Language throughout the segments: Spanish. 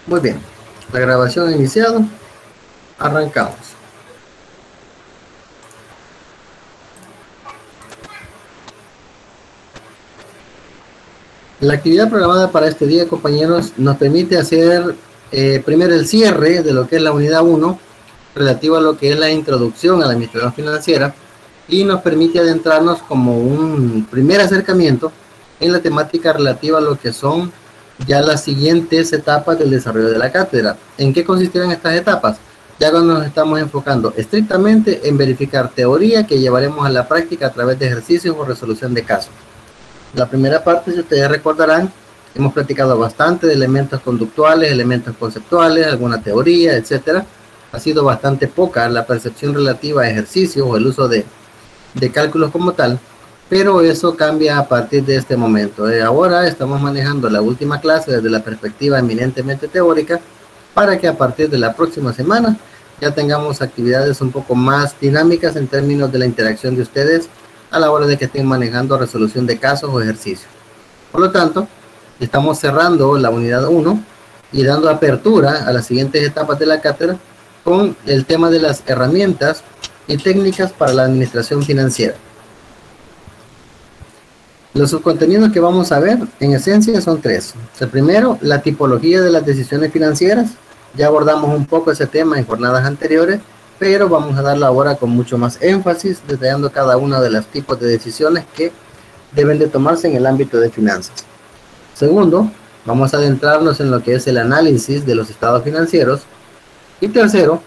Muy bien, la grabación ha iniciado. Arrancamos. La actividad programada para este día, compañeros, nos permite hacer primero el cierre de lo que es la unidad 1, relativo a lo que es la introducción a la administración financiera, y nos permite adentrarnos como un primer acercamiento en la temática relativa a lo que son ya las siguientes etapas del desarrollo de la cátedra. ¿En qué consistirán estas etapas? Ya cuando nos estamos enfocando estrictamente en verificar teoría que llevaremos a la práctica a través de ejercicios o resolución de casos. La primera parte, si ustedes recordarán, hemos platicado bastante de elementos conductuales, elementos conceptuales, alguna teoría, etcétera. Ha sido bastante poca la percepción relativa a ejercicios o el uso de cálculos como tal, pero eso cambia a partir de este momento. Ahora estamos manejando la última clase desde la perspectiva eminentemente teórica, para que a partir de la próxima semana ya tengamos actividades un poco más dinámicas en términos de la interacción de ustedes a la hora de que estén manejando resolución de casos o ejercicios. Por lo tanto, estamos cerrando la unidad 1 y dando apertura a las siguientes etapas de la cátedra con el tema de las herramientas y técnicas para la administración financiera. Los subcontenidos que vamos a ver en esencia son tres. El primero, la tipología de las decisiones financieras. Ya abordamos un poco ese tema en jornadas anteriores, pero vamos a darlo ahora con mucho más énfasis, detallando cada uno de los tipos de decisiones que deben de tomarse en el ámbito de finanzas. Segundo, vamos a adentrarnos en lo que es el análisis de los estados financieros. Y tercero,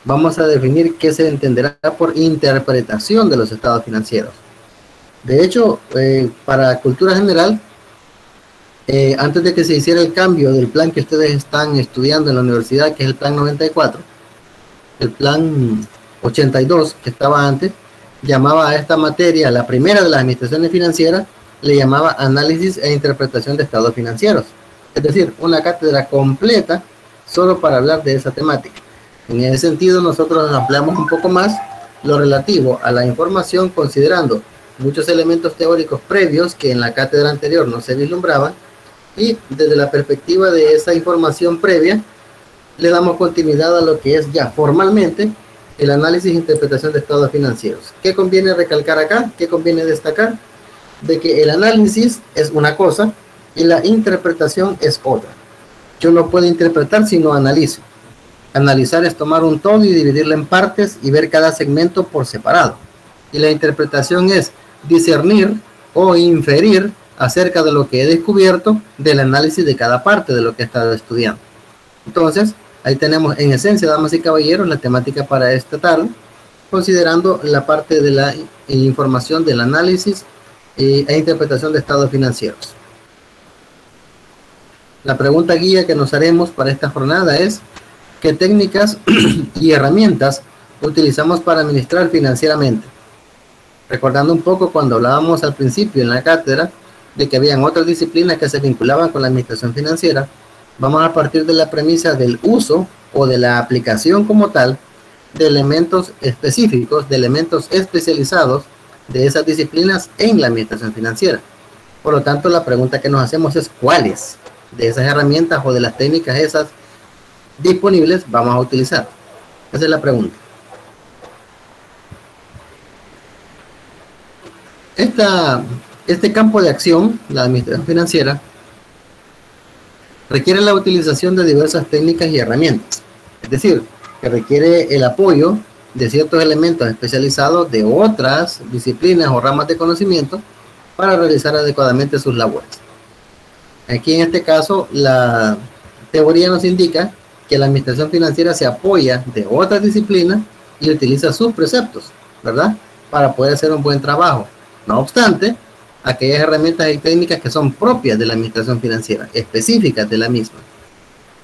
vamos a definir qué se entenderá por interpretación de los estados financieros. De hecho, para cultura general, antes de que se hiciera el cambio del plan que ustedes están estudiando en la universidad, que es el plan 94, el plan 82 que estaba antes, llamaba a esta materia, la primera de las administraciones financieras, le llamaba análisis e interpretación de estados financieros. Es decir, una cátedra completa solo para hablar de esa temática. En ese sentido, nosotros ampliamos un poco más lo relativo a la información, considerando muchos elementos teóricos previos que en la cátedra anterior no se vislumbraban, y desde la perspectiva de esa información previa, le damos continuidad a lo que es ya formalmente el análisis e interpretación de estados financieros. ¿Qué conviene recalcar acá? ¿Qué conviene destacar? De que el análisis es una cosa y la interpretación es otra. Yo no puedo interpretar si no analizo. Analizar es tomar un todo y dividirlo en partes y ver cada segmento por separado. Y la interpretación es discernir o inferir acerca de lo que he descubierto del análisis de cada parte de lo que he estado estudiando. Entonces, ahí tenemos en esencia, damas y caballeros, la temática para esta tarde, considerando la parte de la información del análisis e interpretación de estados financieros. La pregunta guía que nos haremos para esta jornada es: ¿qué técnicas y herramientas utilizamos para administrar financieramente? Recordando un poco cuando hablábamos al principio en la cátedra de que habían otras disciplinas que se vinculaban con la administración financiera, vamos a partir de la premisa del uso o de la aplicación como tal de elementos específicos, de elementos especializados de esas disciplinas en la administración financiera. Por lo tanto, la pregunta que nos hacemos es: ¿cuáles de esas herramientas o de las técnicas esas disponibles vamos a utilizar? Esa es la pregunta. Este campo de acción, la administración financiera, requiere la utilización de diversas técnicas y herramientas. Es decir, que requiere el apoyo de ciertos elementos especializados de otras disciplinas o ramas de conocimiento para realizar adecuadamente sus labores. Aquí en este caso, la teoría nos indica que la administración financiera se apoya de otras disciplinas y utiliza sus preceptos, ¿verdad?, para poder hacer un buen trabajo. No obstante, aquellas herramientas y técnicas que son propias de la administración financiera, específicas de la misma.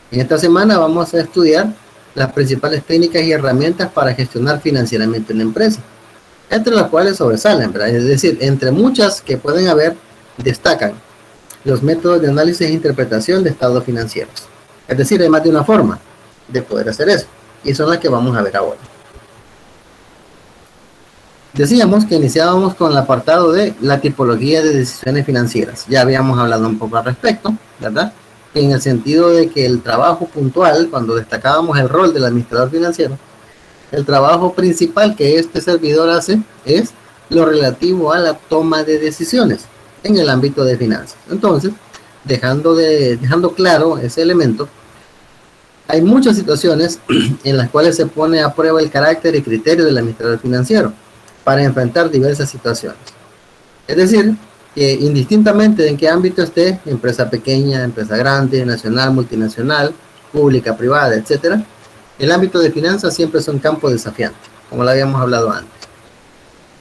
En esta semana vamos a estudiar las principales técnicas y herramientas para gestionar financieramente una empresa, entre las cuales sobresalen, ¿verdad? Es decir, entre muchas que pueden haber, destacan los métodos de análisis e interpretación de estados financieros. Es decir, hay más de una forma de poder hacer eso, y son las que vamos a ver ahora. Decíamos que iniciábamos con el apartado de la tipología de decisiones financieras. Ya habíamos hablado un poco al respecto, ¿verdad? en el sentido de que el trabajo puntual, cuando destacábamos el rol del administrador financiero, el trabajo principal que este servidor hace es lo relativo a la toma de decisiones en el ámbito de finanzas. Entonces, dejando claro ese elemento, hay muchas situaciones en las cuales se pone a prueba el carácter y criterio del administrador financiero para enfrentar diversas situaciones. Es decir, que indistintamente de en qué ámbito esté, empresa pequeña, empresa grande, nacional, multinacional, pública, privada, etcétera, el ámbito de finanzas siempre es un campo desafiante, como lo habíamos hablado antes.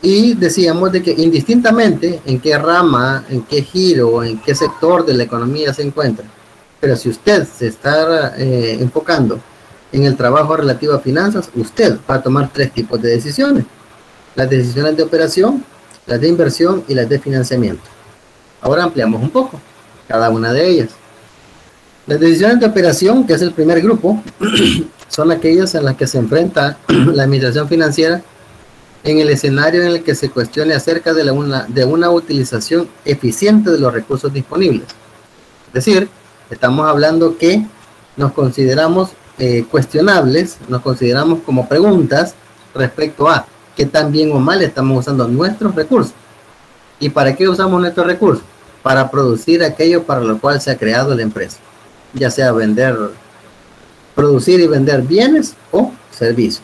Y decíamos de que indistintamente en qué rama, en qué giro, en qué sector de la economía se encuentra, pero si usted se está enfocando en el trabajo relativo a finanzas, usted va a tomar tres tipos de decisiones: las decisiones de operación, las de inversión y las de financiamiento. Ahora ampliamos un poco cada una de ellas. Las decisiones de operación, que es el primer grupo, son aquellas en las que se enfrenta la administración financiera en el escenario en el que se cuestione acerca de una utilización eficiente de los recursos disponibles. Es decir, estamos hablando que nos consideramos cuestionables, nos consideramos como preguntas respecto a qué tan bien o mal estamos usando nuestros recursos. ¿Y para qué usamos nuestros recursos? Para producir aquello para lo cual se ha creado la empresa, ya sea producir y vender bienes o servicios.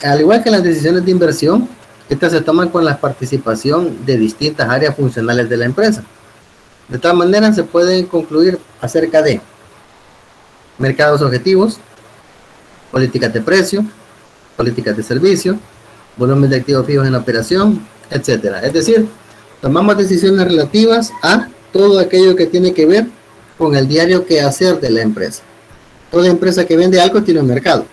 Al igual que las decisiones de inversión, estas se toman con la participación de distintas áreas funcionales de la empresa. De tal manera se pueden concluir acerca de mercados objetivos, políticas de precio, políticas de servicio, volumen de activos fijos en operación, etcétera. Es decir, tomamos decisiones relativas a todo aquello que tiene que ver con el diario quehacer de la empresa. Toda empresa que vende algo tiene un mercado.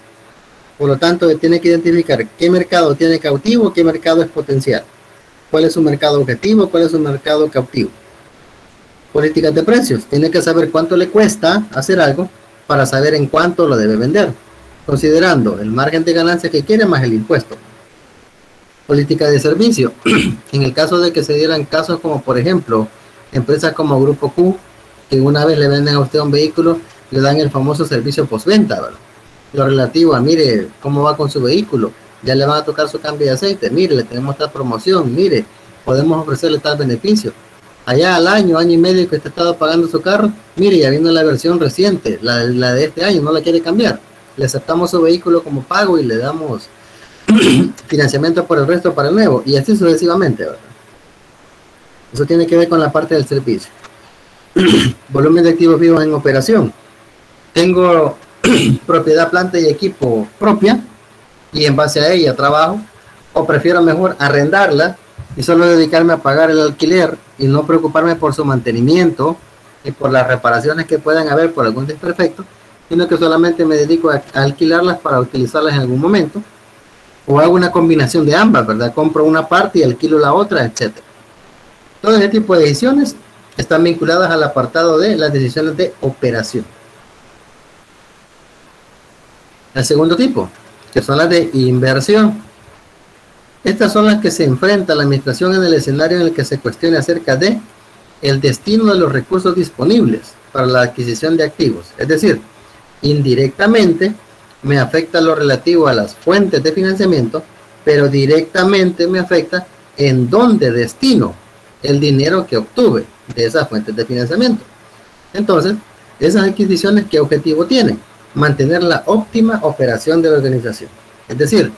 Por lo tanto, tiene que identificar qué mercado tiene cautivo, qué mercado es potencial, cuál es su mercado objetivo, cuál es su mercado cautivo. Políticas de precios, tiene que saber cuánto le cuesta hacer algo para saber en cuánto lo debe vender, considerando el margen de ganancia que quiere más el impuesto. Política de servicio, en el caso de que se dieran casos como por ejemplo empresas como Grupo Q, que una vez le venden a usted un vehículo, le dan el famoso servicio postventa, ¿verdad? Lo relativo a, mire, cómo va con su vehículo, ya le van a tocar su cambio de aceite, mire, le tenemos tal promoción, mire, podemos ofrecerle tal beneficio. Allá al año y medio que usted estaba pagando su carro, mire, ya viene la versión reciente, la de este año, no la quiere cambiar. Le aceptamos su vehículo como pago y le damos financiamiento por el resto para el nuevo, y así sucesivamente, ¿verdad? Eso tiene que ver con la parte del servicio. Volumen de activos vivos en operación. Tengo propiedad, planta y equipo propia y en base a ella trabajo, o prefiero mejor arrendarla y solo dedicarme a pagar el alquiler y no preocuparme por su mantenimiento y por las reparaciones que puedan haber por algún desperfecto, sino que solamente me dedico a alquilarlas para utilizarlas en algún momento, o hago una combinación de ambas, ¿verdad? Compro una parte y alquilo la otra, etc. Todo ese tipo de decisiones están vinculadas al apartado de las decisiones de operación. El segundo tipo, que son las de inversión. Estas son las que se enfrenta la administración en el escenario en el que se cuestione acerca de el destino de los recursos disponibles para la adquisición de activos. Es decir, indirectamente me afecta lo relativo a las fuentes de financiamiento, pero directamente me afecta en dónde destino el dinero que obtuve de esas fuentes de financiamiento. Entonces, esas adquisiciones, ¿qué objetivo tienen? Mantener la óptima operación de la organización. Es decir,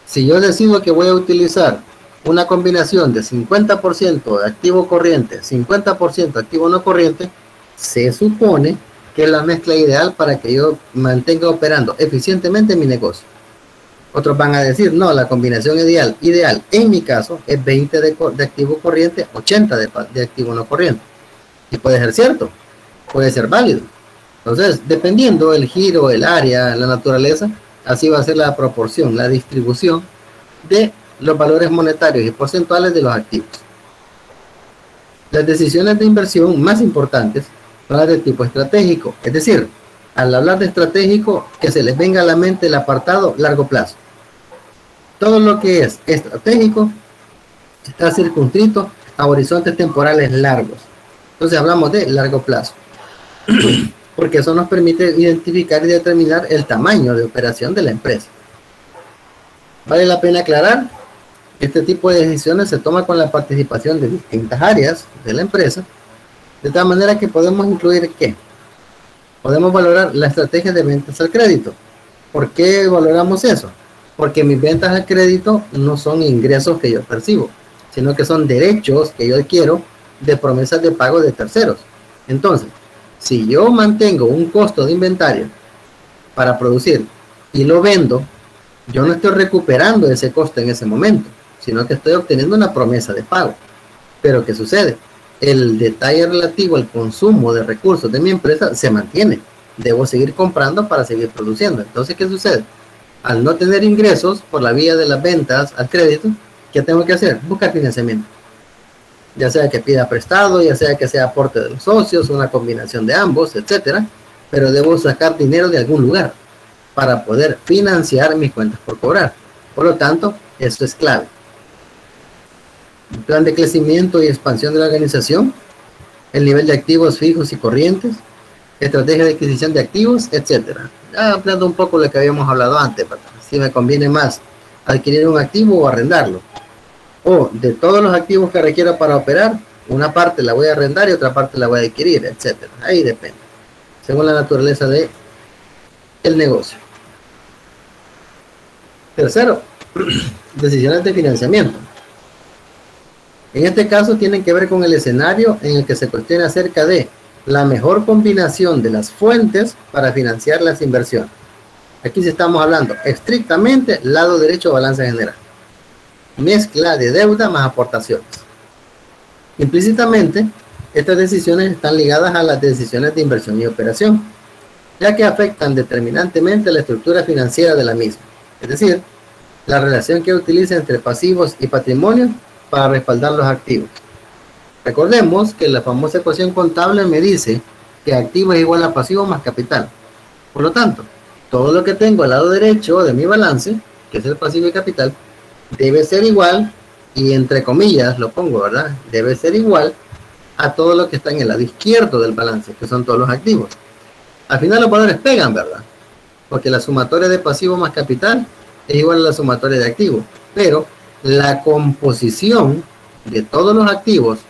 si yo decido que voy a utilizar una combinación de 50% de activo corriente, 50% activo no corriente, se supone que es la mezcla ideal para que yo mantenga operando eficientemente mi negocio. Otros van a decir, no, la combinación ideal en mi caso es 20 de activo corriente, 80 de activo no corriente. Y puede ser cierto, puede ser válido. Entonces, dependiendo el giro, el área, la naturaleza, así va a ser la proporción, la distribución de los valores monetarios y porcentuales de los activos. Las decisiones de inversión más importantes son las de tipo estratégico, es decir, al hablar de estratégico, que se les venga a la mente el apartado largo plazo. Todo lo que es estratégico está circunscrito a horizontes temporales largos. Entonces hablamos de largo plazo, porque eso nos permite identificar y determinar el tamaño de operación de la empresa. Vale la pena aclarar que este tipo de decisiones se toma con la participación de distintas áreas de la empresa, de tal manera que podemos incluir ¿qué? Podemos valorar la estrategia de ventas al crédito. ¿Por qué valoramos eso? Porque mis ventas al crédito no son ingresos que yo percibo, sino que son derechos que yo adquiero de promesas de pago de terceros. Entonces, si yo mantengo un costo de inventario para producir y lo vendo, yo no estoy recuperando ese costo en ese momento, sino que estoy obteniendo una promesa de pago. Pero ¿qué sucede? El detalle relativo al consumo de recursos de mi empresa se mantiene. Debo seguir comprando para seguir produciendo. Entonces, ¿qué sucede? Al no tener ingresos por la vía de las ventas al crédito, ¿qué tengo que hacer? Buscar financiamiento. Ya sea que pida prestado, ya sea que sea aporte de los socios, una combinación de ambos, etcétera. Pero debo sacar dinero de algún lugar para poder financiar mis cuentas por cobrar. Por lo tanto, esto es clave. El plan de crecimiento y expansión de la organización, el nivel de activos fijos y corrientes, estrategia de adquisición de activos, etcétera. Hablando un poco de lo que habíamos hablado antes, ¿verdad? Si me conviene más adquirir un activo o arrendarlo, o de todos los activos que requiero para operar, una parte la voy a arrendar y otra parte la voy a adquirir, etcétera. Ahí depende, según la naturaleza de el negocio. Tercero, decisiones de financiamiento. En este caso tienen que ver con el escenario en el que se cuestiona acerca de la mejor combinación de las fuentes para financiar las inversiones. Aquí sí estamos hablando estrictamente lado derecho de balance general. Mezcla de deuda más aportaciones. Implícitamente, estas decisiones están ligadas a las decisiones de inversión y operación, ya que afectan determinantemente la estructura financiera de la misma, es decir, la relación que utiliza entre pasivos y patrimonio para respaldar los activos. Recordemos que la famosa ecuación contable me dice que activo es igual a pasivo más capital. Por lo tanto, todo lo que tengo al lado derecho de mi balance, que es el pasivo y capital, debe ser igual, y entre comillas lo pongo, ¿verdad? Debe ser igual a todo lo que está en el lado izquierdo del balance, que son todos los activos. Al final los valores pegan, ¿verdad? Porque la sumatoria de pasivo más capital es igual a la sumatoria de activo, pero la composición de todos los activos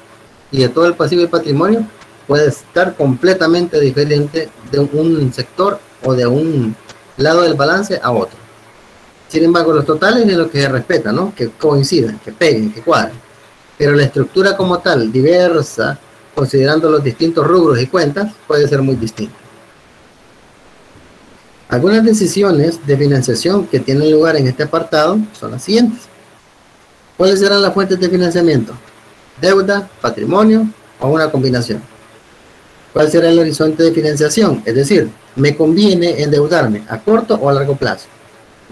y de todo el pasivo y patrimonio puede estar completamente diferente de un sector o de un lado del balance a otro. Sin embargo, los totales es lo que se respeta, ¿no? Que coincidan, que peguen, que cuadren. Pero la estructura como tal, diversa, considerando los distintos rubros y cuentas, puede ser muy distinta. Algunas decisiones de financiación que tienen lugar en este apartado son las siguientes. ¿Cuáles serán las fuentes de financiamiento? Deuda, patrimonio o una combinación. ¿Cuál será el horizonte de financiación? Es decir, ¿me conviene endeudarme a corto o a largo plazo?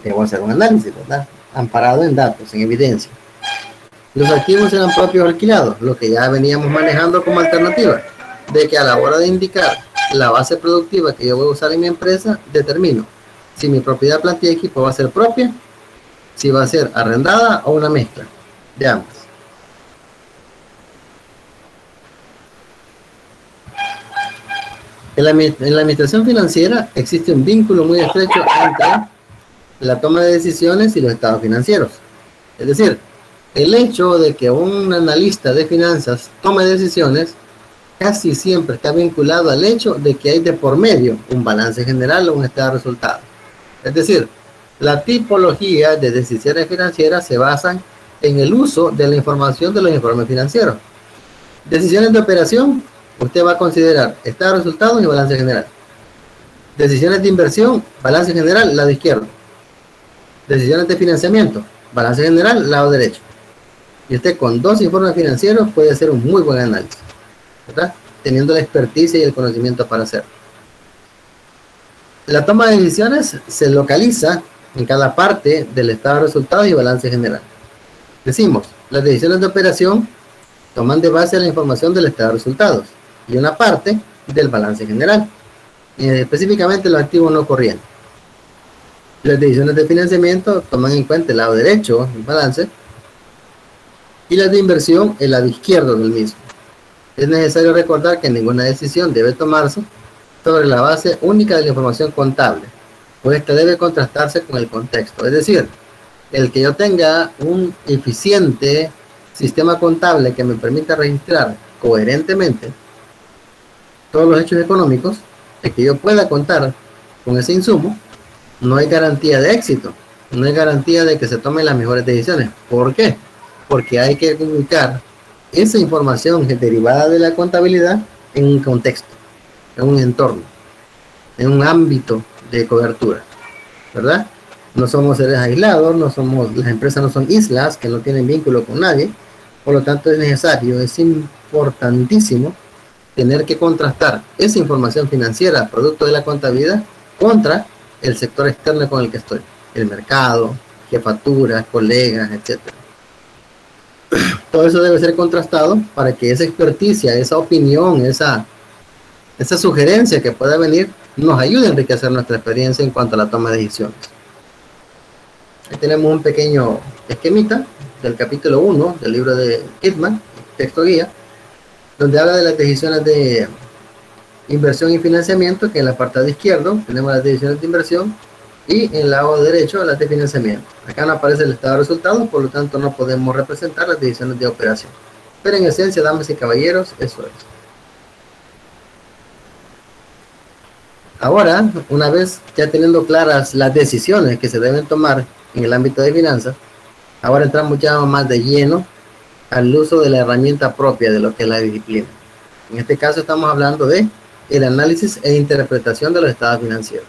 Debo hacer un análisis, ¿verdad? Amparado en datos, en evidencia. Los activos serán propios o alquilados, lo que ya veníamos manejando como alternativa, de que a la hora de indicar la base productiva que yo voy a usar en mi empresa, determino si mi propiedad, plantilla y equipo va a ser propia, si va a ser arrendada o una mezcla de ambas. En la administración financiera existe un vínculo muy estrecho entre la toma de decisiones y los estados financieros. Es decir, el hecho de que un analista de finanzas tome decisiones casi siempre está vinculado al hecho de que hay de por medio un balance general o un estado de resultados. Es decir, la tipología de decisiones financieras se basan en el uso de la información de los informes financieros. Decisiones de operación, usted va a considerar estado de resultados y balance general. Decisiones de inversión, balance general, lado izquierdo. Decisiones de financiamiento, balance general, lado derecho. Y usted con dos informes financieros puede hacer un muy buen análisis, ¿verdad? Teniendo la experticia y el conocimiento para hacerlo. La toma de decisiones se localiza en cada parte del estado de resultados y balance general. Decimos, las decisiones de operación toman de base la información del estado de resultados y una parte del balance general, específicamente los activos no corrientes. Las decisiones de financiamiento toman en cuenta el lado derecho, el balance, y las de inversión, el lado izquierdo del mismo. Es necesario recordar que ninguna decisión debe tomarse sobre la base única de la información contable, pues esta debe contrastarse con el contexto. Es decir, el que yo tenga un eficiente sistema contable que me permita registrar coherentemente todos los hechos económicos, de que yo pueda contar con ese insumo, no hay garantía de éxito, no hay garantía de que se tomen las mejores decisiones. ¿Por qué? Porque hay que comunicar esa información derivada de la contabilidad en un contexto, en un entorno, en un ámbito de cobertura, ¿verdad? No somos seres aislados, las empresas no son islas que no tienen vínculo con nadie, por lo tanto es necesario, es importantísimo tener que contrastar esa información financiera, producto de la contabilidad, contra el sector externo con el que estoy, el mercado, jefaturas, colegas, etcétera. Todo eso debe ser contrastado para que esa experticia, esa opinión, esa sugerencia que pueda venir nos ayude a enriquecer nuestra experiencia en cuanto a la toma de decisiones. Ahí tenemos un pequeño esquemita del capítulo 1 del libro de Kidman, texto guía, donde habla de las decisiones de inversión y financiamiento, que en el apartado izquierdo tenemos las decisiones de inversión y en el lado derecho las de financiamiento. Acá no aparece el estado de resultados, por lo tanto no podemos representar las decisiones de operación. Pero en esencia, damas y caballeros, eso es. Ahora, una vez ya teniendo claras las decisiones que se deben tomar en el ámbito de finanzas, ahora entramos ya más de lleno al uso de la herramienta propia de lo que es la disciplina. En este caso estamos hablando de el análisis e interpretación de los estados financieros.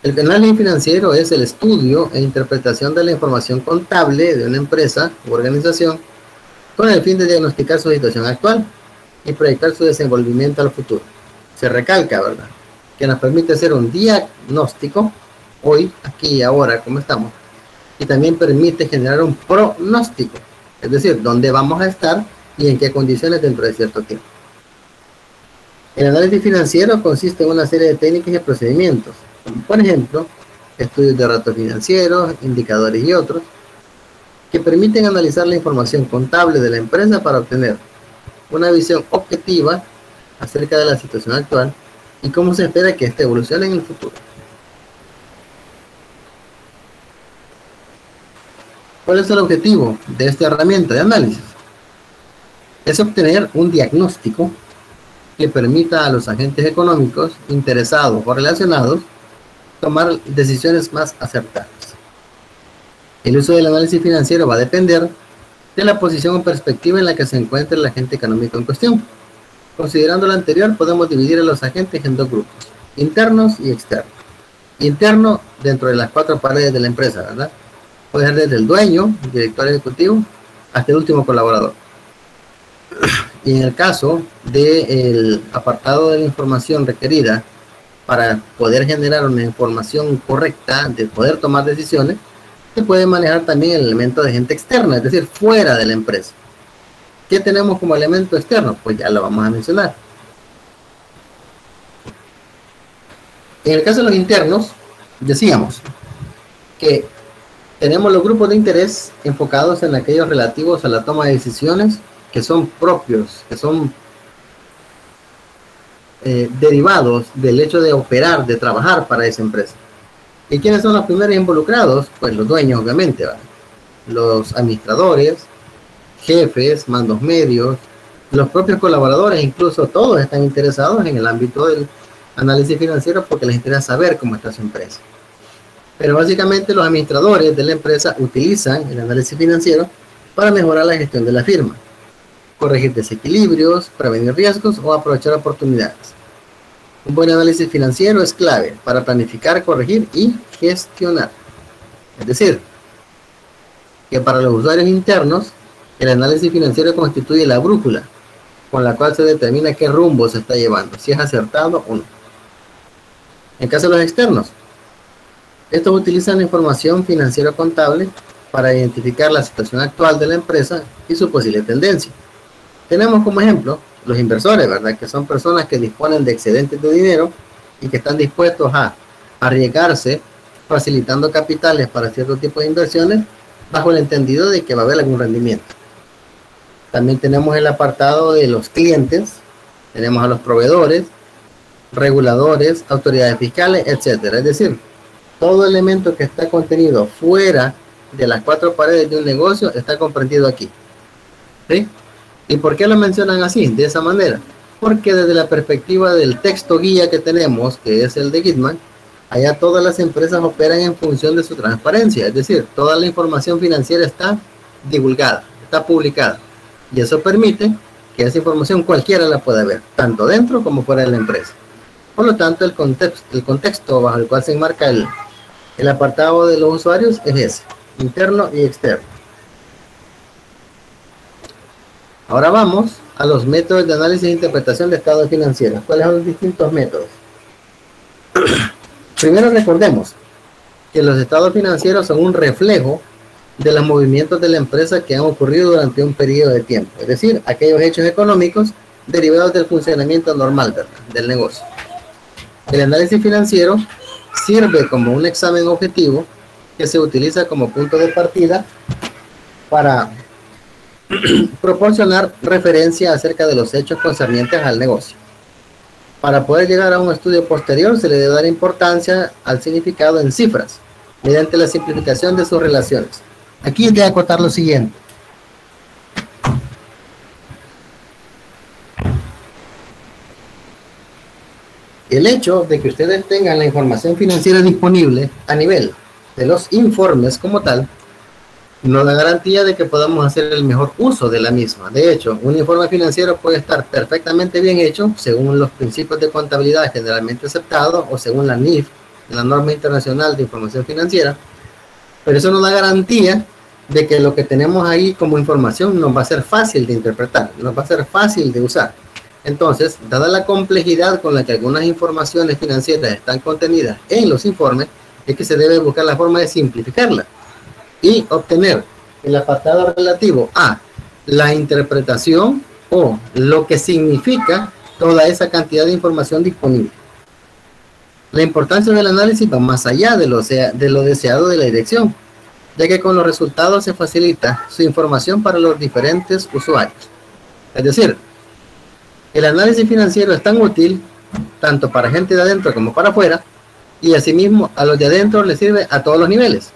El análisis financiero es el estudio e interpretación de la información contable de una empresa u organización con el fin de diagnosticar su situación actual y proyectar su desenvolvimiento al futuro. Se recalca, ¿verdad?, que nos permite hacer un diagnóstico hoy, aquí y ahora, como estamos, y también permite generar un pronóstico, es decir, dónde vamos a estar y en qué condiciones dentro de cierto tiempo. El análisis financiero consiste en una serie de técnicas y procedimientos, como por ejemplo, estudios de datos financieros, indicadores y otros, que permiten analizar la información contable de la empresa para obtener una visión objetiva acerca de la situación actual y cómo se espera que ésta evolucione en el futuro. ¿Cuál es el objetivo de esta herramienta de análisis? Es obtener un diagnóstico que permita a los agentes económicos interesados o relacionados tomar decisiones más acertadas. El uso del análisis financiero va a depender de la posición o perspectiva en la que se encuentre el agente económico en cuestión. Considerando lo anterior, podemos dividir a los agentes en dos grupos, internos y externos. Interno dentro de las cuatro paredes de la empresa, ¿verdad? Puede ser desde el dueño, el director ejecutivo, hasta el último colaborador. Y en el caso del apartado de la información requerida para poder generar una información correcta, de poder tomar decisiones, se puede manejar también el elemento de gente externa, es decir, fuera de la empresa. ¿Qué tenemos como elemento externo? Pues ya lo vamos a mencionar. En el caso de los internos, decíamos que tenemos los grupos de interés enfocados en aquellos relativos a la toma de decisiones que son propios, que son derivados del hecho de operar, de trabajar para esa empresa. ¿Y quiénes son los primeros involucrados? Pues los dueños, obviamente, ¿verdad? Los administradores, jefes, mandos medios, los propios colaboradores, incluso todos están interesados en el ámbito del análisis financiero porque les interesa saber cómo está su empresa. Pero básicamente los administradores de la empresa utilizan el análisis financiero para mejorar la gestión de la firma, corregir desequilibrios, prevenir riesgos o aprovechar oportunidades. Un buen análisis financiero es clave para planificar, corregir y gestionar. Es decir, que para los usuarios internos, el análisis financiero constituye la brújula con la cual se determina qué rumbo se está llevando, si es acertado o no. En caso de los externos, estos utilizan la información financiera contable para identificar la situación actual de la empresa y su posible tendencia. Tenemos como ejemplo los inversores, ¿verdad?, que son personas que disponen de excedentes de dinero y que están dispuestos a arriesgarse facilitando capitales para cierto tipo de inversiones bajo el entendido de que va a haber algún rendimiento. También tenemos el apartado de los clientes, tenemos a los proveedores, reguladores, autoridades fiscales, etcétera. Es decir, todo elemento que está contenido fuera de las cuatro paredes de un negocio está comprendido aquí. ¿Sí? ¿Y por qué lo mencionan así, de esa manera? Porque desde la perspectiva del texto guía que tenemos, que es el de Gitman, allá todas las empresas operan en función de su transparencia, es decir, toda la información financiera está divulgada, está publicada, y eso permite que esa información cualquiera la pueda ver, tanto dentro como fuera de la empresa. Por lo tanto, el contexto bajo el cual se enmarca el apartado de los usuarios es ese, interno y externo. Ahora vamos a los métodos de análisis e interpretación de estados financieros. ¿Cuáles son los distintos métodos? Primero recordemos que los estados financieros son un reflejo de los movimientos de la empresa que han ocurrido durante un periodo de tiempo, es decir, aquellos hechos económicos derivados del funcionamiento normal, ¿verdad?, del negocio. El análisis financiero sirve como un examen objetivo que se utiliza como punto de partida para proporcionar referencia acerca de los hechos concernientes al negocio. Para poder llegar a un estudio posterior se le debe dar importancia al significado en cifras, mediante la simplificación de sus relaciones. Aquí es de acotar lo siguiente. El hecho de que ustedes tengan la información financiera disponible a nivel de los informes como tal, no da garantía de que podamos hacer el mejor uso de la misma. De hecho, un informe financiero puede estar perfectamente bien hecho según los principios de contabilidad generalmente aceptados o según la NIF, la Norma Internacional de Información Financiera, pero eso no da garantía de que lo que tenemos ahí como información nos va a ser fácil de interpretar, nos va a ser fácil de usar. Entonces, dada la complejidad con la que algunas informaciones financieras están contenidas en los informes, es que se debe buscar la forma de simplificarla y obtener el apartado relativo a la interpretación o lo que significa toda esa cantidad de información disponible. La importancia del análisis va más allá de lo deseado de la dirección, ya que con los resultados se facilita su información para los diferentes usuarios. Es decir, el análisis financiero es tan útil tanto para gente de adentro como para afuera, y asimismo a los de adentro les sirve a todos los niveles,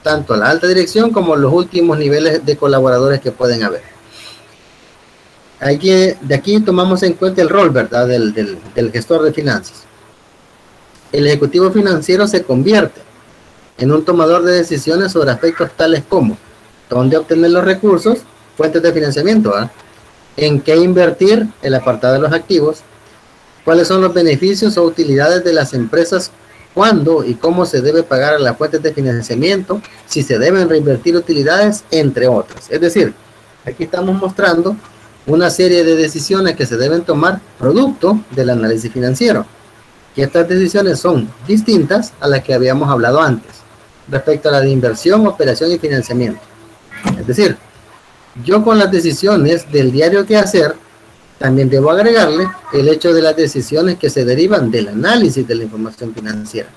tanto a la alta dirección como los últimos niveles de colaboradores que pueden haber. De aquí tomamos en cuenta el rol, ¿verdad?, del gestor de finanzas. El ejecutivo financiero se convierte en un tomador de decisiones sobre aspectos tales como dónde obtener los recursos, fuentes de financiamiento, en qué invertir, el apartado de los activos, cuáles son los beneficios o utilidades de las empresas, cuándo y cómo se debe pagar a las fuentes de financiamiento, si se deben reinvertir utilidades, entre otras. Es decir, aquí estamos mostrando una serie de decisiones que se deben tomar producto del análisis financiero. Y estas decisiones son distintas a las que habíamos hablado antes, respecto a la de inversión, operación y financiamiento. Es decir, yo con las decisiones del diario que hacer, también debo agregarle el hecho de las decisiones que se derivan del análisis de la información financiera.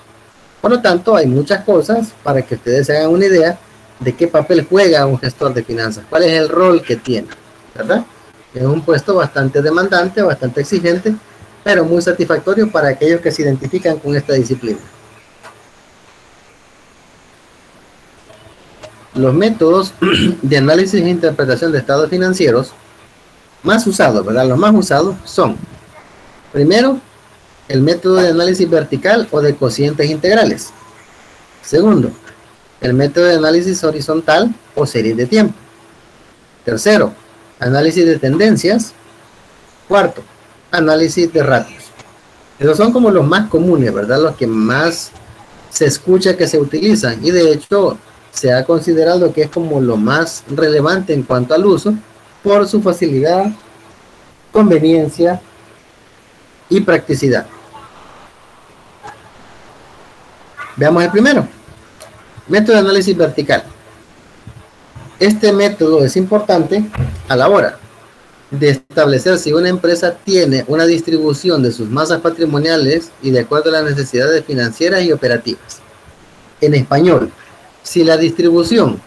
Por lo tanto, hay muchas cosas para que ustedes se hagan una idea de qué papel juega un gestor de finanzas, cuál es el rol que tiene, ¿verdad? Es un puesto bastante demandante, bastante exigente, pero muy satisfactorio para aquellos que se identifican con esta disciplina. Los métodos de análisis e interpretación de estados financieros más usados, ¿verdad? Los más usados son, primero, el método de análisis vertical o de cocientes integrales. Segundo, el método de análisis horizontal o series de tiempo. Tercero, análisis de tendencias. Cuarto, análisis de ratios. Esos son como los más comunes, ¿verdad? Los que más se escucha que se utilizan, y de hecho se ha considerado que es como lo más relevante en cuanto al uso por su facilidad, conveniencia y practicidad. Veamos el primero, método de análisis vertical. Este método es importante a la hora de establecer si una empresa tiene una distribución de sus masas patrimoniales y de acuerdo a las necesidades financieras y operativas. En español, si la distribución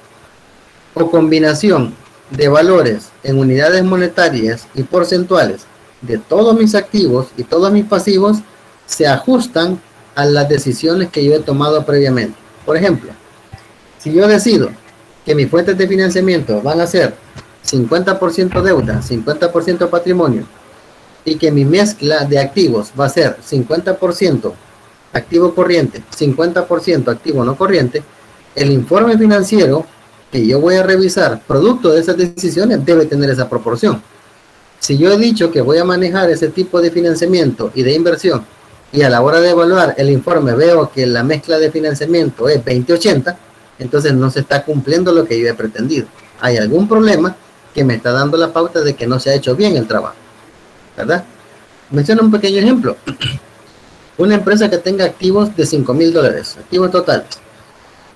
o combinación de valores en unidades monetarias y porcentuales de todos mis activos y todos mis pasivos se ajustan a las decisiones que yo he tomado previamente. Por ejemplo, si yo decido que mis fuentes de financiamiento van a ser 50% deuda, 50% patrimonio, y que mi mezcla de activos va a ser 50% activo corriente, 50% activo no corriente, el informe financiero que yo voy a revisar producto de esas decisiones debe tener esa proporción. Si yo he dicho que voy a manejar ese tipo de financiamiento y de inversión, y a la hora de evaluar el informe veo que la mezcla de financiamiento es 20-80, entonces no se está cumpliendo lo que yo he pretendido. Hay algún problema que me está dando la pauta de que no se ha hecho bien el trabajo, ¿verdad? Menciono un pequeño ejemplo. Una empresa que tenga activos de $5,000, activos totales,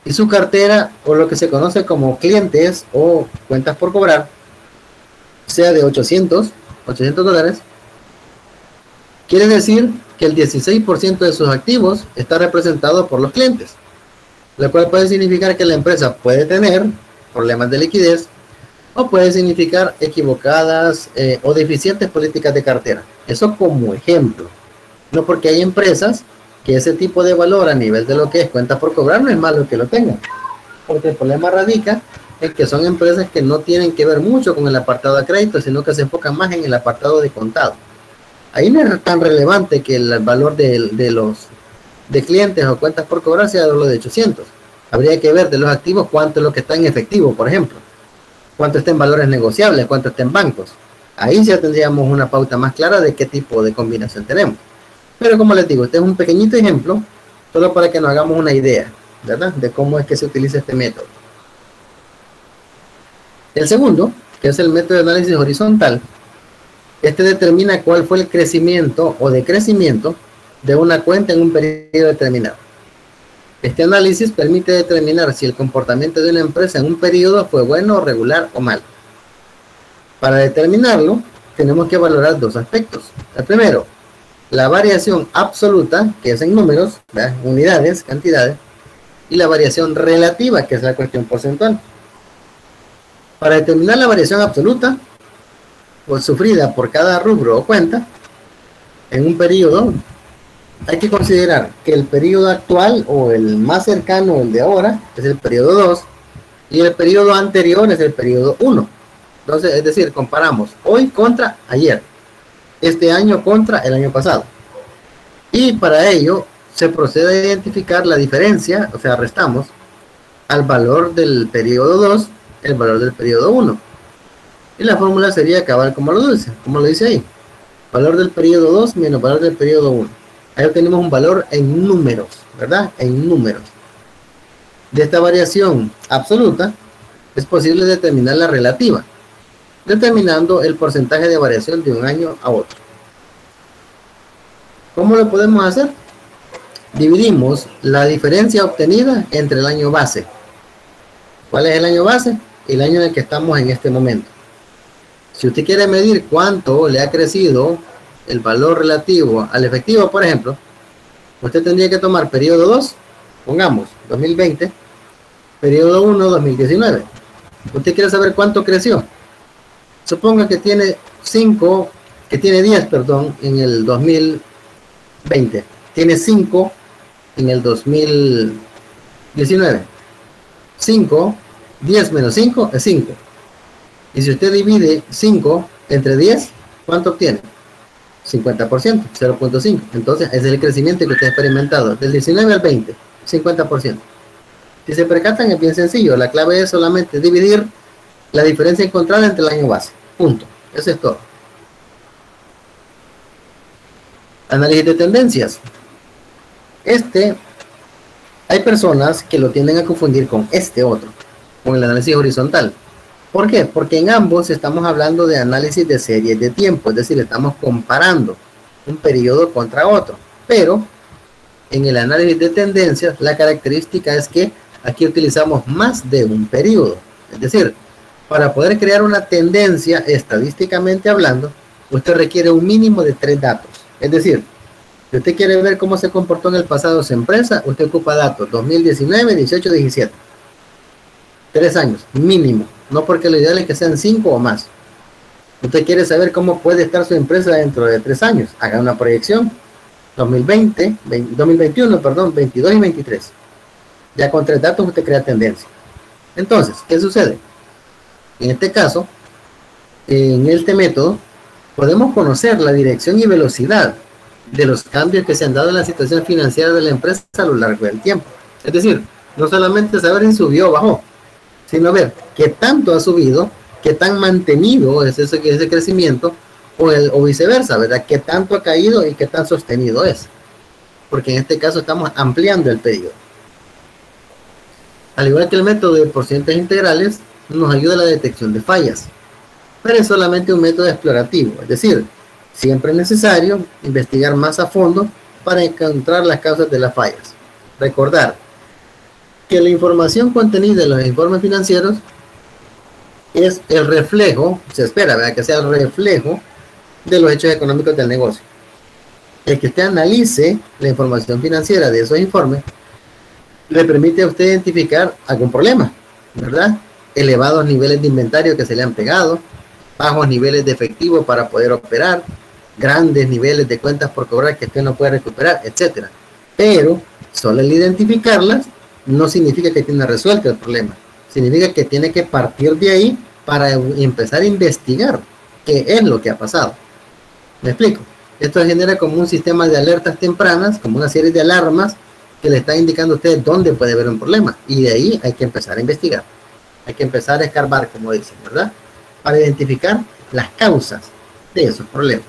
y su cartera, o lo que se conoce como clientes o cuentas por cobrar, sea de $800, quiere decir que el 16% de sus activos está representado por los clientes, lo cual puede significar que la empresa puede tener problemas de liquidez o puede significar equivocadas o deficientes políticas de cartera. Eso como ejemplo. No, porque hay empresas que ese tipo de valor a nivel de lo que es cuenta por cobrar no es malo que lo tengan, porque el problema radica en que son empresas que no tienen que ver mucho con el apartado de crédito, sino que se enfocan más en el apartado de contado. Ahí no es tan relevante que el valor de clientes o cuentas por cobrar sea de lo de 800. Habría que ver de los activos cuánto es lo que está en efectivo, por ejemplo, cuánto está en valores negociables, cuánto está en bancos. Ahí ya tendríamos una pauta más clara de qué tipo de combinación tenemos. Pero como les digo, este es un pequeñito ejemplo, solo para que nos hagamos una idea, ¿verdad?, de cómo es que se utiliza este método. El segundo, que es el método de análisis horizontal, este determina cuál fue el crecimiento o decrecimiento de una cuenta en un periodo determinado. Este análisis permite determinar si el comportamiento de una empresa en un periodo fue bueno, regular o malo. Para determinarlo, tenemos que valorar dos aspectos. El primero, la variación absoluta, que es en números, ¿verdad?, unidades, cantidades, y la variación relativa, que es la cuestión porcentual. Para determinar la variación absoluta, pues sufrida por cada rubro o cuenta, en un periodo, hay que considerar que el periodo actual o el más cercano, el de ahora, es el periodo 2, y el periodo anterior es el periodo 1. Entonces, es decir, comparamos hoy contra ayer, este año contra el año pasado. Y para ello se procede a identificar la diferencia, o sea, restamos al valor del periodo 2 el valor del periodo 1. Y la fórmula sería acabar como lo dice ahí. Valor del periodo 2 menos valor del periodo 1. Ahí obtenemos un valor en números, ¿verdad? En números. De esta variación absoluta es posible determinar la relativa, determinando el porcentaje de variación de un año a otro. ¿Cómo lo podemos hacer? Dividimos la diferencia obtenida entre el año base. ¿Cuál es el año base? El año en el que estamos en este momento. Si usted quiere medir cuánto le ha crecido el valor relativo al efectivo, por ejemplo, usted tendría que tomar periodo 2, pongamos 2020, periodo 1, 2019. Usted quiere saber cuánto creció. Suponga que tiene 10, en el 2020. Tiene 5 en el 2019. 10 menos 5 es 5. Y si usted divide 5 entre 10, ¿cuánto obtiene? 50%, 0.5. Entonces, ese es el crecimiento que usted ha experimentado del 19 al 20, 50%. Si se percatan, es bien sencillo. La clave es solamente dividir la diferencia encontrada entre el año base. Punto. Eso es todo. Análisis de tendencias. Hay personas que lo tienden a confundir con otro, con el análisis horizontal. ¿Por qué? Porque en ambos estamos hablando de análisis de series de tiempo, es decir, estamos comparando un periodo contra otro. Pero en el análisis de tendencias, la característica es que aquí utilizamos más de un periodo. Es decir, para poder crear una tendencia, estadísticamente hablando, usted requiere un mínimo de 3 datos. Es decir, si usted quiere ver cómo se comportó en el pasado su empresa, usted ocupa datos 2019, 18, 17. 3 años, mínimo. no porque lo ideal es que sean 5 o más. Usted quiere saber cómo puede estar su empresa dentro de 3 años, haga una proyección, 2021, perdón, 22 y 23. Ya con 3 datos usted crea tendencia. Entonces, ¿qué sucede? En este caso, en este método, podemos conocer la dirección y velocidad de los cambios que se han dado en la situación financiera de la empresa a lo largo del tiempo. Es decir, no solamente saber si subió o bajó, sino ver qué tanto ha subido, qué tan mantenido es ese crecimiento, o viceversa, ¿verdad? Qué tanto ha caído y qué tan sostenido es. Porque en este caso estamos ampliando el periodo. Al igual que el método de porcentajes integrales, nos ayuda a la detección de fallas, pero es solamente un método explorativo, es decir, siempre es necesario investigar más a fondo para encontrar las causas de las fallas. Recordar que la información contenida en los informes financieros es el reflejo, se espera, ¿verdad?, que sea el reflejo de los hechos económicos del negocio. El que usted analice la información financiera de esos informes le permite a usted identificar algún problema, ¿verdad? Elevados niveles de inventario que se le han pegado, bajos niveles de efectivo para poder operar, grandes niveles de cuentas por cobrar que usted no puede recuperar, etcétera. Pero solo el identificarlas no significa que tiene resuelto el problema. Significa que tiene que partir de ahí para empezar a investigar qué es lo que ha pasado. ¿Me explico? Esto genera como un sistema de alertas tempranas, como una serie de alarmas que le están indicando a ustedes dónde puede haber un problema. Y de ahí hay que empezar a investigar. Hay que empezar a escarbar, como dicen, ¿verdad? Para identificar las causas de esos problemas.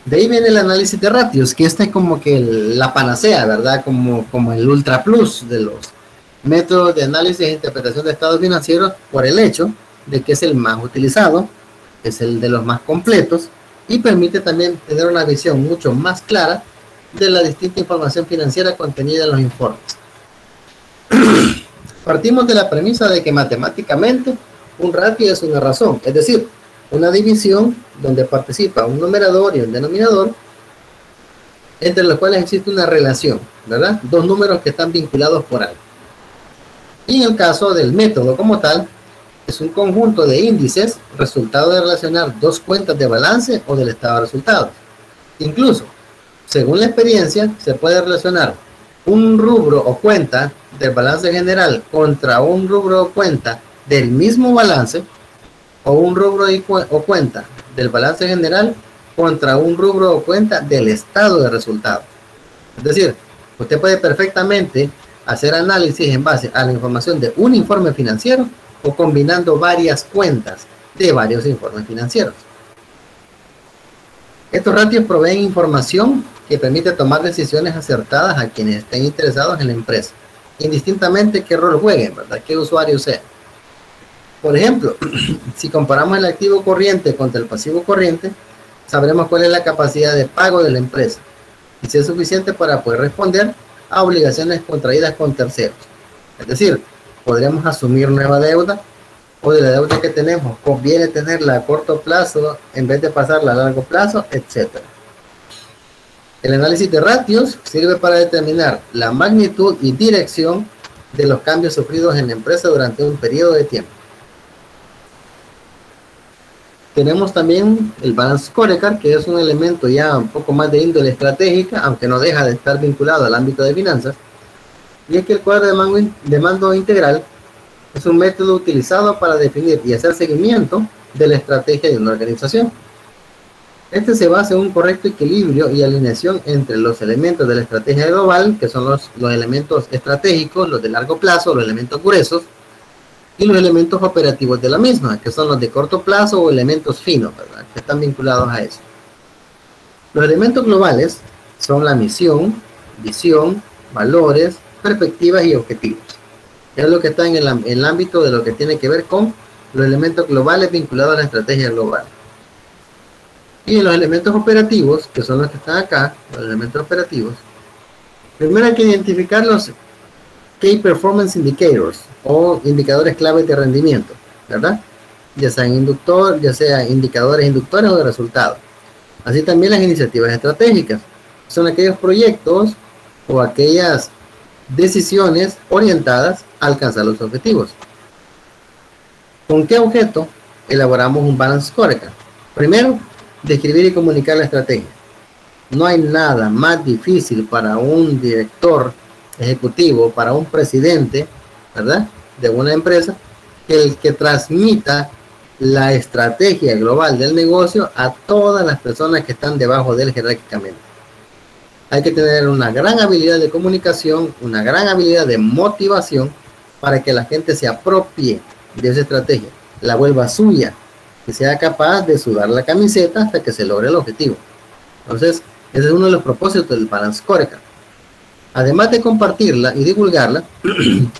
De ahí viene el análisis de ratios, que este es como que la panacea, ¿verdad? Como el ultra plus de los métodos de análisis e interpretación de estados financieros, por el hecho de que es el más utilizado, es el de los más completos, y permite también tener una visión mucho más clara de la distinta información financiera contenida en los informes. Partimos de la premisa de que matemáticamente un ratio es una razón, es decir, una división donde participa un numerador y un denominador, entre los cuales existe una relación, ¿verdad? Dos números que están vinculados por algo. Y en el caso del método como tal, es un conjunto de índices, resultado de relacionar dos cuentas de balance o del estado de resultados. Incluso, según la experiencia, se puede relacionar un rubro o cuenta del balance general contra un rubro o cuenta del mismo balance, o un rubro o cuenta del balance general contra un rubro o cuenta del estado de resultados. Es decir, usted puede perfectamente hacer análisis en base a la información de un informe financiero o combinando varias cuentas de varios informes financieros. Estos ratios proveen información que permite tomar decisiones acertadas a quienes estén interesados en la empresa, indistintamente qué rol jueguen, ¿verdad?, qué usuario sea. Por ejemplo, si comparamos el activo corriente contra el pasivo corriente, sabremos cuál es la capacidad de pago de la empresa y si es suficiente para poder responder a obligaciones contraídas con terceros. Es decir, podremos asumir nueva deuda, o de la deuda que tenemos conviene tenerla a corto plazo en vez de pasarla a largo plazo, etc. El análisis de ratios sirve para determinar la magnitud y dirección de los cambios sufridos en la empresa durante un periodo de tiempo. Tenemos también el Balance Scorecard, que es un elemento ya un poco más de índole estratégica, aunque no deja de estar vinculado al ámbito de finanzas. Y es que el cuadro de mando integral es un método utilizado para definir y hacer seguimiento de la estrategia de una organización. Este se basa en un correcto equilibrio y alineación entre los elementos de la estrategia global, que son los elementos estratégicos, los de largo plazo, los elementos gruesos, y los elementos operativos de la misma, que son los de corto plazo o elementos finos, ¿verdad?, que están vinculados a eso. Los elementos globales son la misión, visión, valores, perspectivas y objetivos. Es lo que está en el ámbito de lo que tiene que ver con los elementos globales vinculados a la estrategia global. Y los elementos operativos, que son los que están acá, los elementos operativos, primero hay que identificar los Key Performance Indicators o indicadores claves de rendimiento, ¿verdad? Ya sea indicadores inductores o de resultados. Así también las iniciativas estratégicas. Son aquellos proyectos o aquellas decisiones orientadas a alcanzar los objetivos. ¿Con qué objeto elaboramos un balance scorecard? Primero, describir y comunicar la estrategia. No hay nada más difícil para un director ejecutivo, para un presidente, ¿verdad?, de una empresa, que el que transmita la estrategia global del negocio a todas las personas que están debajo de él jerárquicamente. Hay que tener una gran habilidad de comunicación, una gran habilidad de motivación para que la gente se apropie de esa estrategia, la vuelva suya, que sea capaz de sudar la camiseta hasta que se logre el objetivo. Entonces, ese es uno de los propósitos del Balance Scorecard. Además de compartirla y divulgarla,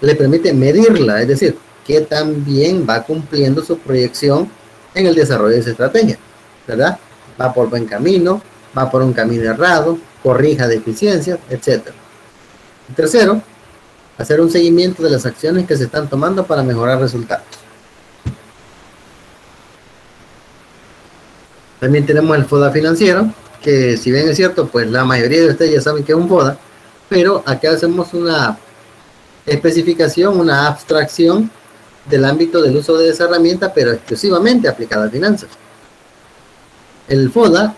le permite medirla, es decir, qué tan bien va cumpliendo su proyección en el desarrollo de esa estrategia, ¿verdad? Va por buen camino, va por un camino errado, corrija deficiencias, etc. Tercero, hacer un seguimiento de las acciones que se están tomando para mejorar resultados. También tenemos el FODA financiero, que si bien es cierto, pues la mayoría de ustedes ya saben que es un FODA, pero acá hacemos una especificación, una abstracción del ámbito del uso de esa herramienta, pero exclusivamente aplicada a finanzas. El FODA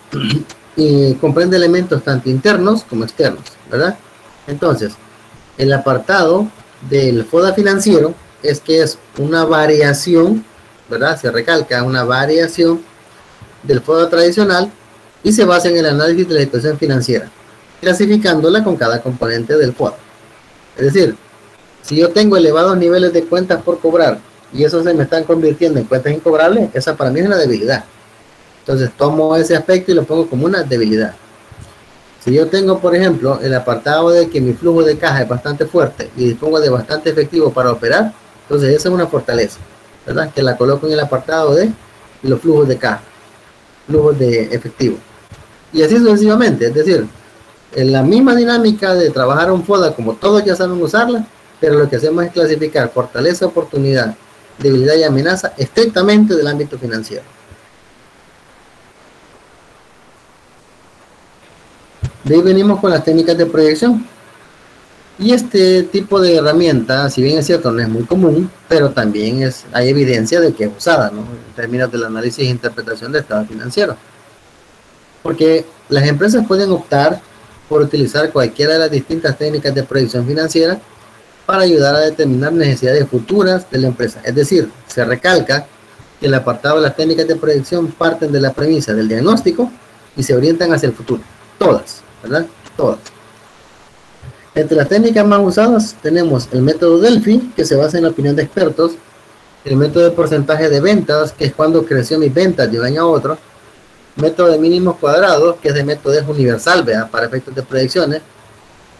comprende elementos tanto internos como externos, ¿verdad? Entonces, el apartado del FODA financiero es que es una variación, ¿verdad? Se recalca una variación del FODA tradicional y se basa en el análisis de la situación financiera, clasificándola con cada componente del FODA. Es decir, si yo tengo elevados niveles de cuentas por cobrar y eso se me están convirtiendo en cuentas incobrables, esa para mí es una debilidad. Entonces tomo ese aspecto y lo pongo como una debilidad. Si yo tengo, por ejemplo, el apartado de que mi flujo de caja es bastante fuerte y dispongo de bastante efectivo para operar, entonces esa es una fortaleza, ¿verdad? Que la coloco en el apartado de los flujos de caja, flujos de efectivo. Y así sucesivamente, es decir, en la misma dinámica de trabajar un FODA, como todos ya saben usarla, pero lo que hacemos es clasificar fortaleza, oportunidad, debilidad y amenaza estrictamente del ámbito financiero. De ahí venimos con las técnicas de proyección. Y este tipo de herramienta, si bien es cierto, no es muy común, pero también hay evidencia de que es usada, ¿no?, en términos del análisis e interpretación de estado financiero. Porque las empresas pueden optar por utilizar cualquiera de las distintas técnicas de proyección financiera para ayudar a determinar necesidades futuras de la empresa. Es decir, se recalca que el apartado de las técnicas de proyección parten de la premisa del diagnóstico y se orientan hacia el futuro. Todas, ¿verdad? Todas. Entre las técnicas más usadas tenemos el método Delphi, que se basa en la opinión de expertos, el método de porcentaje de ventas, que es cuando creció mis ventas de un año a otro, método de mínimos cuadrados, que es de método es universal, ¿verdad?, para efectos de proyecciones,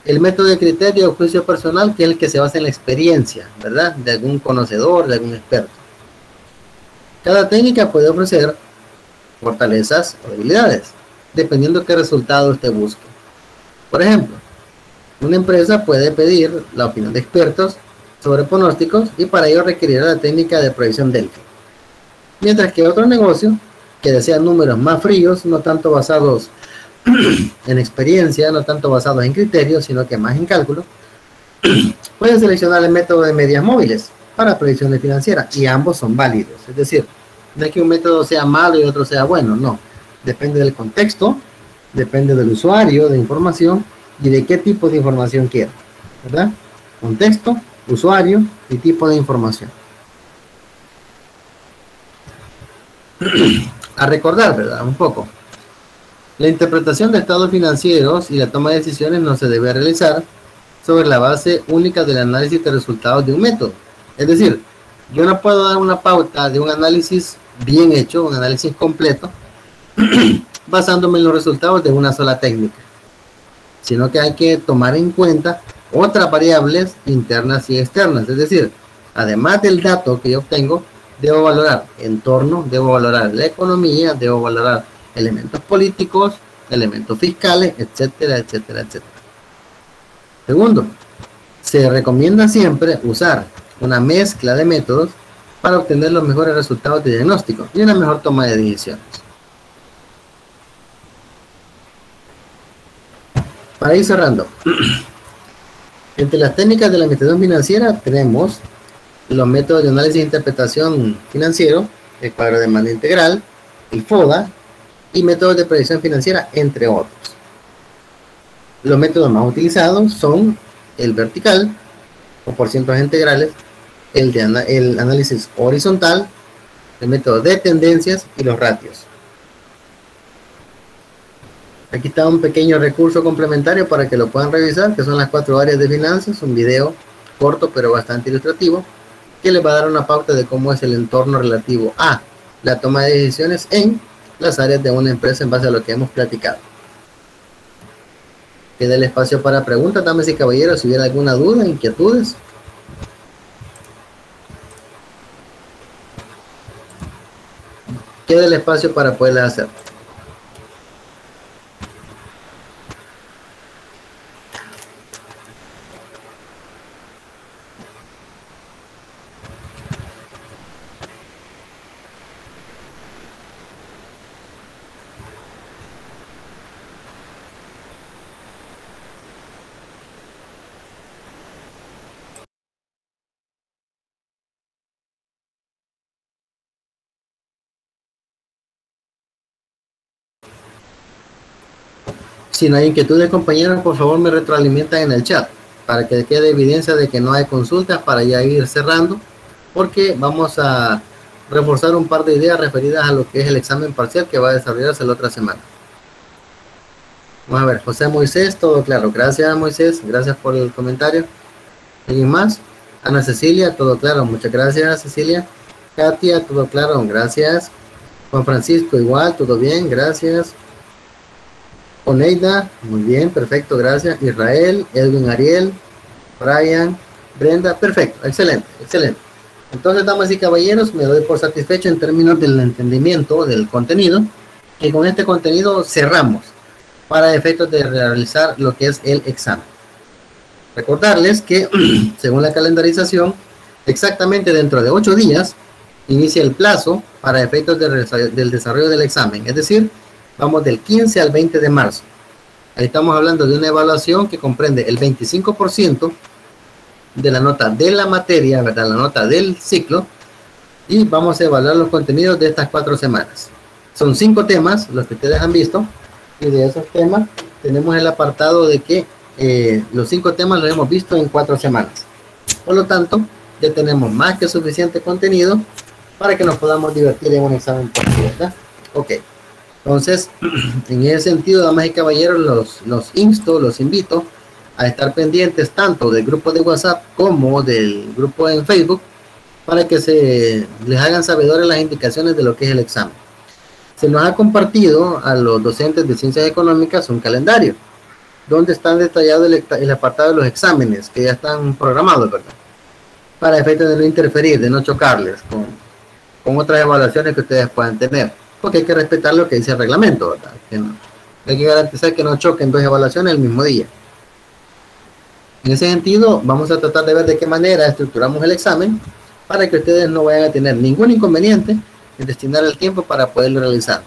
el método de criterio o juicio personal, que es el que se basa en la experiencia, ¿verdad?, de algún conocedor, de algún experto. Cada técnica puede ofrecer fortalezas o debilidades, dependiendo de qué resultado usted busque. Por ejemplo, una empresa puede pedir la opinión de expertos sobre pronósticos y para ello requerirá la técnica de proyección Delphi. Mientras que otro negocio que desea números más fríos, no tanto basados en experiencia, no tanto basados en criterios, sino que más en cálculo, puede seleccionar el método de medias móviles para proyecciones financieras y ambos son válidos. Es decir, no es que un método sea malo y otro sea bueno, no. Depende del contexto, depende del usuario de información y de qué tipo de información quiera, ¿verdad? Contexto, usuario y tipo de información. A recordar, ¿verdad?, un poco. La interpretación de estados financieros y la toma de decisiones no se debe realizar sobre la base única del análisis de resultados de un método. Es decir, yo no puedo dar una pauta de un análisis bien hecho, un análisis completo, basándome en los resultados de una sola técnica, sino que hay que tomar en cuenta otras variables internas y externas. Es decir, además del dato que yo obtengo, debo valorar entorno, debo valorar la economía, debo valorar elementos políticos, elementos fiscales, etcétera, etcétera, etcétera. Segundo, se recomienda siempre usar una mezcla de métodos para obtener los mejores resultados de diagnóstico y una mejor toma de decisiones. Para ir cerrando, Entre las técnicas de la administración financiera tenemos los métodos de análisis e interpretación financiero, el cuadro de mando integral, el FODA y métodos de predicción financiera, entre otros. Los métodos más utilizados son el vertical, o por cientos integrales, el análisis horizontal, el método de tendencias y los ratios. Aquí está un pequeño recurso complementario para que lo puedan revisar, que son las 4 áreas de finanzas, un video corto pero bastante ilustrativo, que les va a dar una pauta de cómo es el entorno relativo a la toma de decisiones en las áreas de una empresa en base a lo que hemos platicado. Queda el espacio para preguntas, damas y caballeros, si hubiera alguna duda, inquietudes. Queda el espacio para poderlas hacer. Si no hay inquietudes, compañeros, por favor me retroalimentan en el chat para que quede evidencia de que no hay consultas, para ya ir cerrando, porque vamos a reforzar un par de ideas referidas a lo que es el examen parcial que va a desarrollarse la otra semana. Vamos a ver, José Moisés, todo claro. Gracias, Moisés, gracias por el comentario. ¿Alguien más? Ana Cecilia, todo claro. Muchas gracias, Cecilia. Katia, todo claro, gracias. Juan Francisco, igual, todo bien, gracias. Oneida, muy bien, perfecto, gracias. Israel, Edwin Ariel, Brian, Brenda, perfecto, excelente, excelente. Entonces, damas y caballeros, me doy por satisfecho en términos del entendimiento del contenido, y con este contenido cerramos para efectos de realizar lo que es el examen. Recordarles que, según la calendarización, exactamente dentro de 8 días, inicia el plazo para efectos del desarrollo del examen, es decir, vamos del 15 al 20 de marzo. Ahí estamos hablando de una evaluación que comprende el 25% de la nota de la materia, ¿verdad? La nota del ciclo, y vamos a evaluar los contenidos de estas 4 semanas. Son 5 temas, los que ustedes han visto, y de esos temas tenemos el apartado de que los 5 temas los hemos visto en 4 semanas. Por lo tanto, ya tenemos más que suficiente contenido para que nos podamos divertir en un examen parcial, ¿verdad? Ok. Entonces, en ese sentido, damas y caballeros, los insto, los invito a estar pendientes tanto del grupo de WhatsApp como del grupo en Facebook para que se les hagan sabedores las indicaciones de lo que es el examen. Se nos ha compartido a los docentes de Ciencias Económicas un calendario donde están detallados el apartado de los exámenes que ya están programados, ¿verdad? Para efectos de no interferir, de no chocarles con otras evaluaciones que ustedes puedan tener. Porque hay que respetar lo que dice el reglamento, ¿verdad? Que no, hay que garantizar que no choquen 2 evaluaciones el mismo día. En ese sentido, vamos a tratar de ver de qué manera estructuramos el examen para que ustedes no vayan a tener ningún inconveniente en destinar el tiempo para poderlo realizar.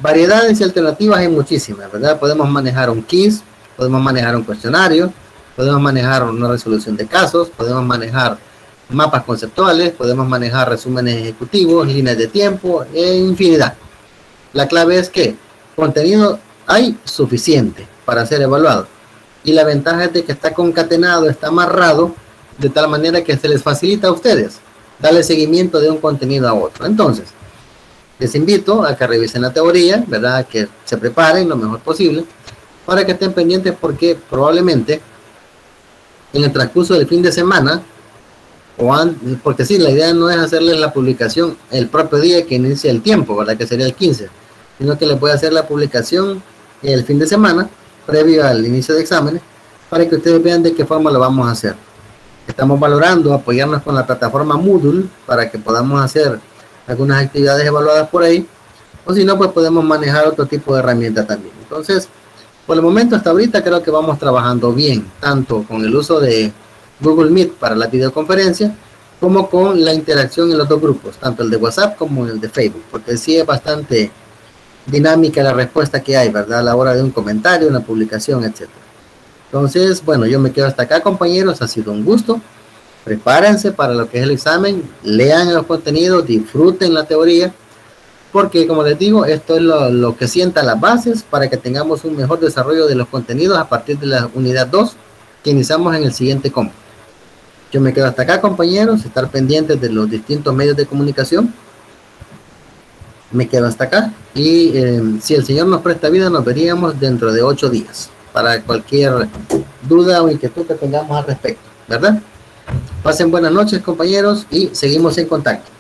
Variedades y alternativas hay muchísimas, ¿verdad? Podemos manejar un quiz, podemos manejar un cuestionario, podemos manejar una resolución de casos, podemos manejar mapas conceptuales, podemos manejar resúmenes ejecutivos, líneas de tiempo, infinidad. La clave es que contenido hay suficiente para ser evaluado, y la ventaja es de que está concatenado, está amarrado, de tal manera que se les facilita a ustedes darle seguimiento de un contenido a otro. Entonces, les invito a que revisen la teoría, ¿verdad? Que se preparen lo mejor posible para que estén pendientes, porque probablemente en el transcurso del fin de semana, porque sí, la idea no es hacerles la publicación el propio día que inicia el tiempo, ¿verdad? Que sería el 15, sino que les voy a hacer la publicación el fin de semana, previo al inicio de exámenes, para que ustedes vean de qué forma lo vamos a hacer. Estamos valorando apoyarnos con la plataforma Moodle para que podamos hacer algunas actividades evaluadas por ahí, o si no, pues podemos manejar otro tipo de herramienta también. Entonces, por el momento, hasta ahorita creo que vamos trabajando bien, tanto con el uso de Google Meet para la videoconferencia, como con la interacción en los 2 grupos, tanto el de WhatsApp como el de Facebook, porque sí es bastante dinámica la respuesta que hay, ¿verdad? A la hora de un comentario, una publicación, etcétera. Entonces, bueno, yo me quedo hasta acá, compañeros. Ha sido un gusto. Prepárense para lo que es el examen, lean los contenidos, disfruten la teoría, porque como les digo, esto es lo que sienta las bases para que tengamos un mejor desarrollo de los contenidos a partir de la unidad 2 que iniciamos en el siguiente combo. Yo me quedo hasta acá, compañeros, estar pendientes de los distintos medios de comunicación. Me quedo hasta acá y si el Señor nos presta vida, nos veríamos dentro de 8 días para cualquier duda o inquietud que tengamos al respecto, ¿verdad? Pasen buenas noches, compañeros, y seguimos en contacto.